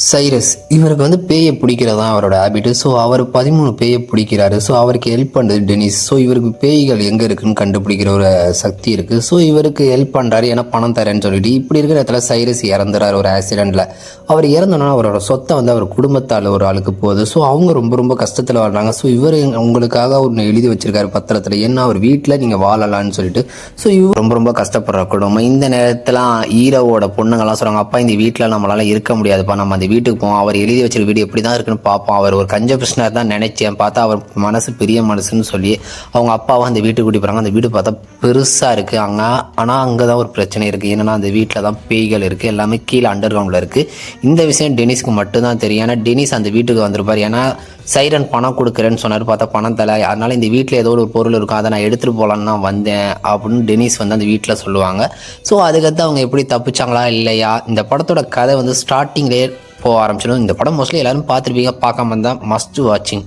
சைரஸ் இவருக்கு வந்து பேயை பிடிக்கிறதா அவரோட ஹேபிட்டு. ஸோ அவர் 13 பேயை பிடிக்கிறாரு. ஸோ அவருக்கு ஹெல்ப் பண்ணுறது டெனிஸ். ஸோ இவருக்கு பேய்கள் எங்கே இருக்குன்னு கண்டுபிடிக்கிற ஒரு சக்தி இருக்குது. ஸோ இவருக்கு ஹெல்ப் பண்ணுறாரு, ஏன்னா பணம் தரேன்னு சொல்லிட்டு. இப்படி இருக்கிற இடத்துல சைரஸ் இறந்துறாரு ஒரு ஆக்சிடெண்ட்டில். அவர் இறந்தோன்னா அவரோட சொத்தை வந்து அவர் குடும்பத்தால் ஒரு ஆளுக்கு போகுது. ஸோ அவங்க ரொம்ப ரொம்ப கஷ்டத்தில் வாழ்றாங்க. ஸோ இவர் உங்களுக்காக ஒன்று எழுதி வச்சிருக்காரு பத்திரத்தில், ஏன்னா அவர் வீட்டில் நீங்கள் வாழலான்னு சொல்லிட்டு. ஸோ இவர் ரொம்ப ரொம்ப கஷ்டப்படுற குடும்பம். இந்த நேரத்தில் ஹீரோவோட பொண்ணுங்கள்லாம் சொல்கிறாங்க, அப்பா இந்த வீட்டில் நம்மளால இருக்க முடியாதுப்பா, நம்ம அந்த வீட்டுக்கு போவோம், அவர் எழுதி வச்சிருக்க வீடு எப்படி தான் இருக்குன்னு பார்ப்போம், அவர் ஒரு கஞ்ச கிருஷ்ணர் தான் நினைச்சேன், பார்த்தா அவர் மனசு பெரிய மனசுன்னு சொல்லி அவங்க அப்பாவை அந்த வீட்டுக்கு கூட்டி போகிறாங்க. அந்த வீடு பார்த்தா பெருசாக இருக்குது அங்கே. ஆனால் அங்கே தான் ஒரு பிரச்சனை இருக்குது. என்னென்னா அந்த வீட்டில் தான் பேய்கள் இருக்குது, எல்லாமே கீழே அண்டர் கிரவுண்டில் இருக்குது. இந்த விஷயம் டெனிஸ்க்கு மட்டும்தான் தெரியும். ஏன்னா டெனிஸ் அந்த வீட்டுக்கு வந்திருப்பார். ஏன்னா சைரன் பணம் கொடுக்குறேன்னு சொன்னார், பார்த்தா பணம் தலை, அதனால் இந்த வீட்டில் ஏதோ ஒரு பொருள் இருக்கும், அதை நான் எடுத்துகிட்டு போகலான்னு தான் வந்தேன் அப்படின்னு டெனிஸ் வந்து அந்த வீட்டில் சொல்லுவாங்க. ஸோ அதுக்கடுத்து அவங்க எப்படி தப்பிச்சாங்களா இல்லையா, இந்த படத்தோட கதை வந்து ஸ்டார்டிங்லேயே போக ஆரம்பிச்சிடும். இந்த படம் மோஸ்ட்லி எல்லாரும் பார்த்துருப்பீங்க, பார்க்காம இருந்தால் மஸ்ட் வாட்சிங்.